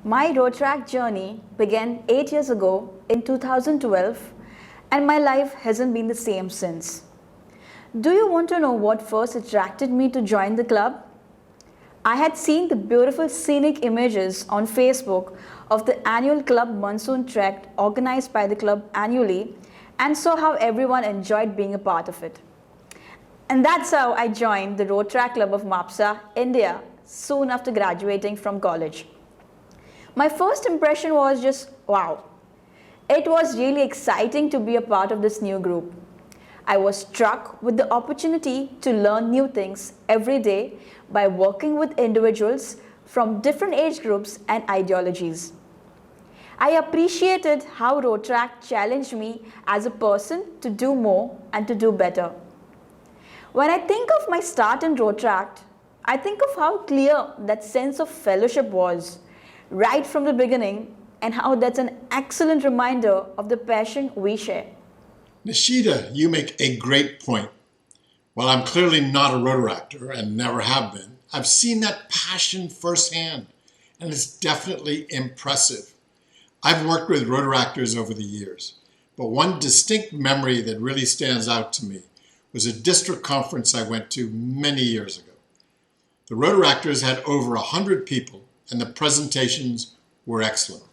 My Rotaract journey began 8 years ago in 2012, and my life hasn't been the same since. Do you want to know what first attracted me to join the club? I had seen the beautiful scenic images on Facebook of the annual club monsoon trek organized by the club annually and saw how everyone enjoyed being a part of it. And that's how I joined the Rotaract Club of Mapsa, India, soon after graduating from college. My first impression was just wow. It was really exciting to be a part of this new group. I was struck with the opportunity to learn new things every day by working with individuals from different age groups and ideologies. I appreciated how Rotaract challenged me as a person to do more and to do better. When I think of my start in Rotaract, I think of how clear that sense of fellowship was right from the beginning, and how that's an excellent reminder of the passion we share. Nishita, you make a great point. While I'm clearly not a Rotaractor and never have been, I've seen that passion firsthand, and it's definitely impressive. I've worked with Rotaractors over the years, but one distinct memory that really stands out to me was a district conference I went to many years ago. The Rotaractors had over 100 people, and the presentations were excellent.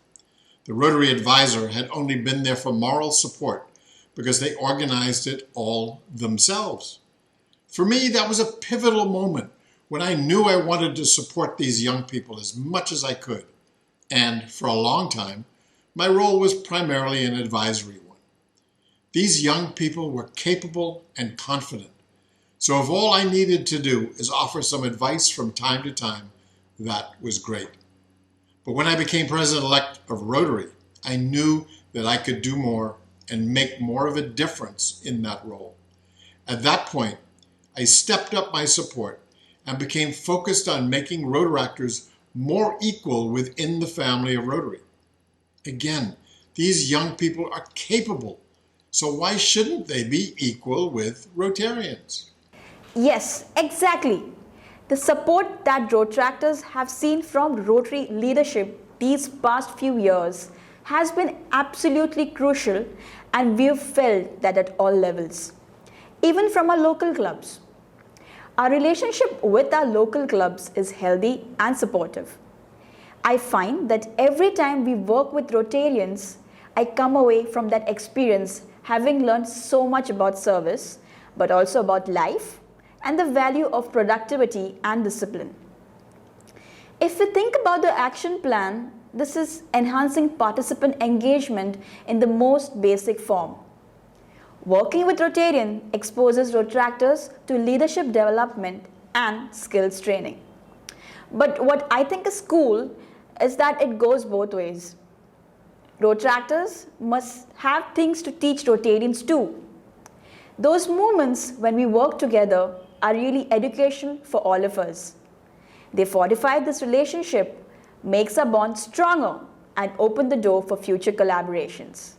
The Rotary advisor had only been there for moral support because they organized it all themselves. For me, that was a pivotal moment when I knew I wanted to support these young people as much as I could. And for a long time, my role was primarily an advisory one. These young people were capable and confident. So if all I needed to do is offer some advice from time to time, that was great. But when I became president-elect of Rotary, I knew that I could do more and make more of a difference in that role. At that point, I stepped up my support and became focused on making Rotaractors more equal within the family of Rotary. Again, these young people are capable, so why shouldn't they be equal with Rotarians? Yes, exactly. The support that Rotaractors have seen from Rotary leadership these past few years has been absolutely crucial, and we've felt that at all levels, even from our local clubs. Our relationship with our local clubs is healthy and supportive. I find that every time we work with Rotarians, I come away from that experience having learned so much about service, but also about life and the value of productivity and discipline. If we think about the action plan, this is enhancing participant engagement in the most basic form. Working with Rotarian exposes Rotaractors to leadership development and skills training. But what I think is cool is that it goes both ways. Rotaractors must have things to teach Rotarians too. Those moments when we work together are really educational for all of us. They fortify this relationship, makes our bond stronger, and open the door for future collaborations.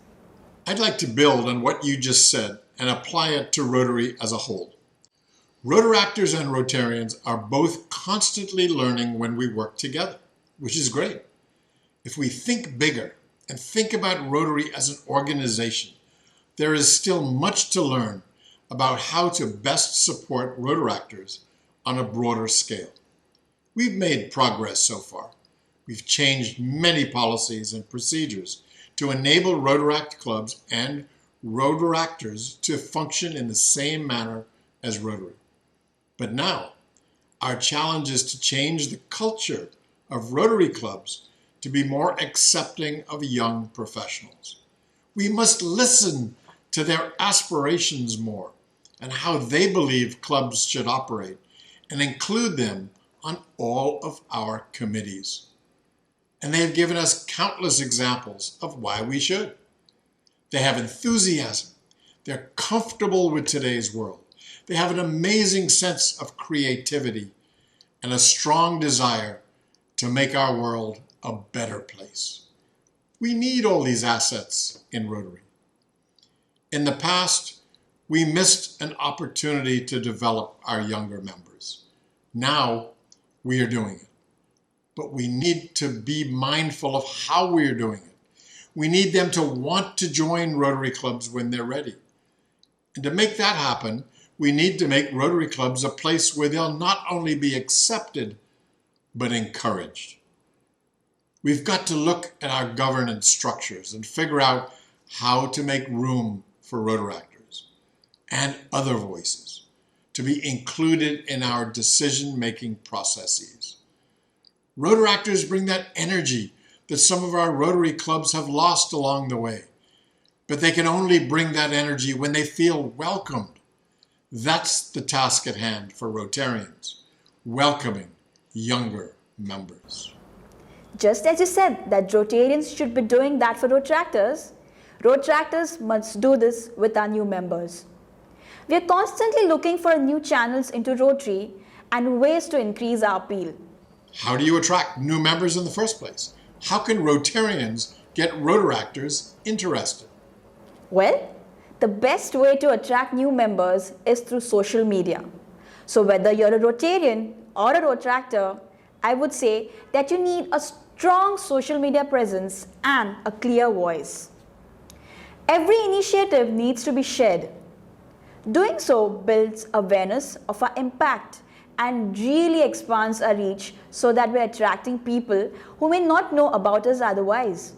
I'd like to build on what you just said and apply it to Rotary as a whole. Rotaractors and Rotarians are both constantly learning when we work together, which is great. If we think bigger and think about Rotary as an organization, there is still much to learn about how to best support Rotaractors on a broader scale. We've made progress so far. We've changed many policies and procedures to enable Rotaract clubs and Rotaractors to function in the same manner as Rotary. But now, our challenge is to change the culture of Rotary clubs to be more accepting of young professionals. We must listen to their aspirations more and how they believe clubs should operate, and include them on all of our committees. And they have given us countless examples of why we should. They have enthusiasm. They're comfortable with today's world. They have an amazing sense of creativity and a strong desire to make our world a better place. We need all these assets in Rotary. In the past, we missed an opportunity to develop our younger members. Now we are doing it. but we need to be mindful of how we're doing it. We need them to want to join Rotary clubs when they're ready. And to make that happen, we need to make Rotary clubs a place where they'll not only be accepted, but encouraged. We've got to look at our governance structures and figure out how to make room for Rotaractors and other voices to be included in our decision-making processes. Rotaractors bring that energy that some of our Rotary clubs have lost along the way, but they can only bring that energy when they feel welcomed. That's the task at hand for Rotarians, welcoming younger members. Just as you said that Rotarians should be doing that for Rotaractors, Rotaractors must do this with our new members. We are constantly looking for new channels into Rotary and ways to increase our appeal. How do you attract new members in the first place? How can Rotarians get Rotaractors interested? Well, the best way to attract new members is through social media. So whether you're a Rotarian or a Rotaractor, I would say that you need a strong social media presence and a clear voice. Every initiative needs to be shared. Doing so builds awareness of our impact and really expands our reach so that we're attracting people who may not know about us otherwise.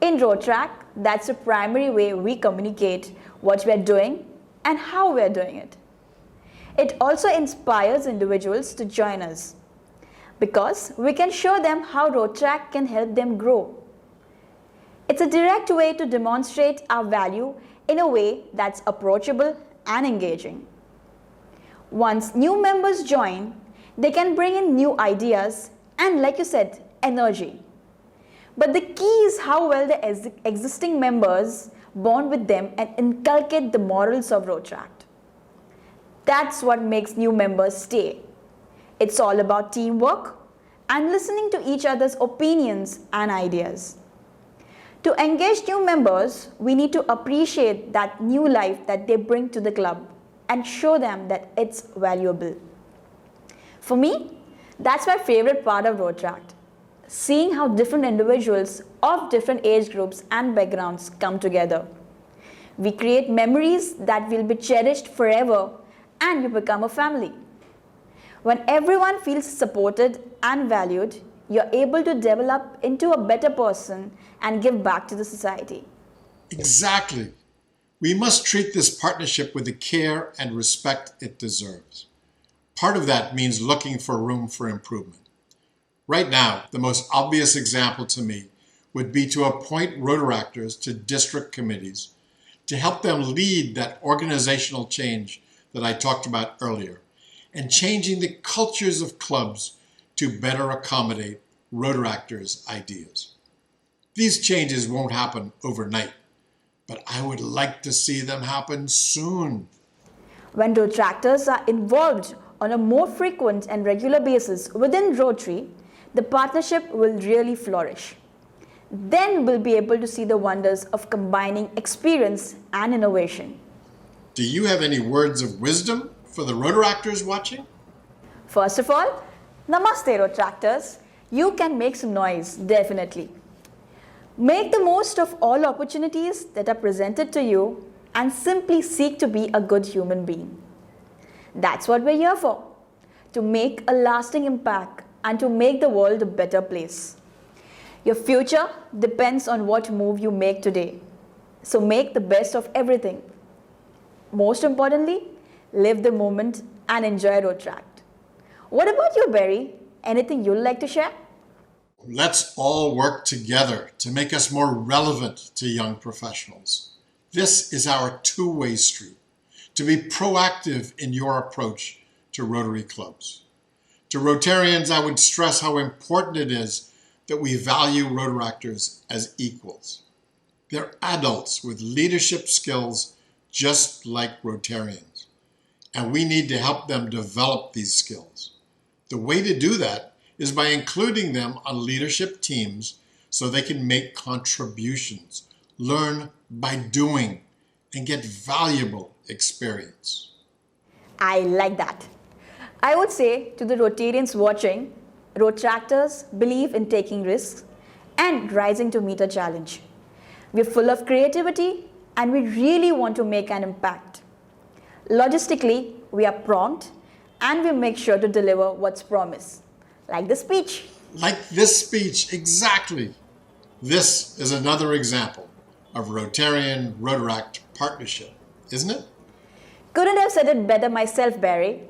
In Rotaract, that's the primary way we communicate what we're doing and how we're doing it. It also inspires individuals to join us because we can show them how Rotaract can help them grow. It's a direct way to demonstrate our value in a way that's approachable and engaging. Once new members join, they can bring in new ideas and, like you said, energy. But the key is how well the existing members bond with them and inculcate the morals of Rotaract. That's what makes new members stay. It's all about teamwork and listening to each other's opinions and ideas. To engage new members, we need to appreciate that new life that they bring to the club and show them that it's valuable. For me, that's my favorite part of Rotaract, seeing how different individuals of different age groups and backgrounds come together. We create memories that will be cherished forever and we become a family. When everyone feels supported and valued, you're able to develop into a better person and give back to the society. Exactly. We must treat this partnership with the care and respect it deserves. Part of that means looking for room for improvement. Right now, the most obvious example to me would be to appoint Rotaractors to district committees to help them lead that organizational change that I talked about earlier and changing the cultures of clubs to better accommodate Rotaractors' ideas. These changes won't happen overnight, but I would like to see them happen soon. When Rotaractors are involved on a more frequent and regular basis within Rotary, the partnership will really flourish. Then we'll be able to see the wonders of combining experience and innovation. Do you have any words of wisdom for the Rotaractors watching? First of all, Namaste Rotaractors. You can make some noise, definitely. Make the most of all opportunities that are presented to you and simply seek to be a good human being. That's what we're here for, to make a lasting impact and to make the world a better place. Your future depends on what move you make today. So make the best of everything. Most importantly, live the moment and enjoy Rotaract. What about you, Barry? Anything you'd like to share? Let's all work together to make us more relevant to young professionals. This is our two-way street, to be proactive in your approach to Rotary clubs. To Rotarians, I would stress how important it is that we value Rotaractors as equals. They're adults with leadership skills just like Rotarians, and we need to help them develop these skills. The way to do that is by including them on leadership teams so they can make contributions, learn by doing, and get valuable experience. I like that. I would say to the Rotarians watching, Rotaractors believe in taking risks and rising to meet a challenge. We're full of creativity and we really want to make an impact. Logistically, we are prompt and we make sure to deliver what's promised. Like the speech. Like this speech, exactly. This is another example of Rotarian-Rotaract partnership, isn't it? Couldn't have said it better myself, Barry.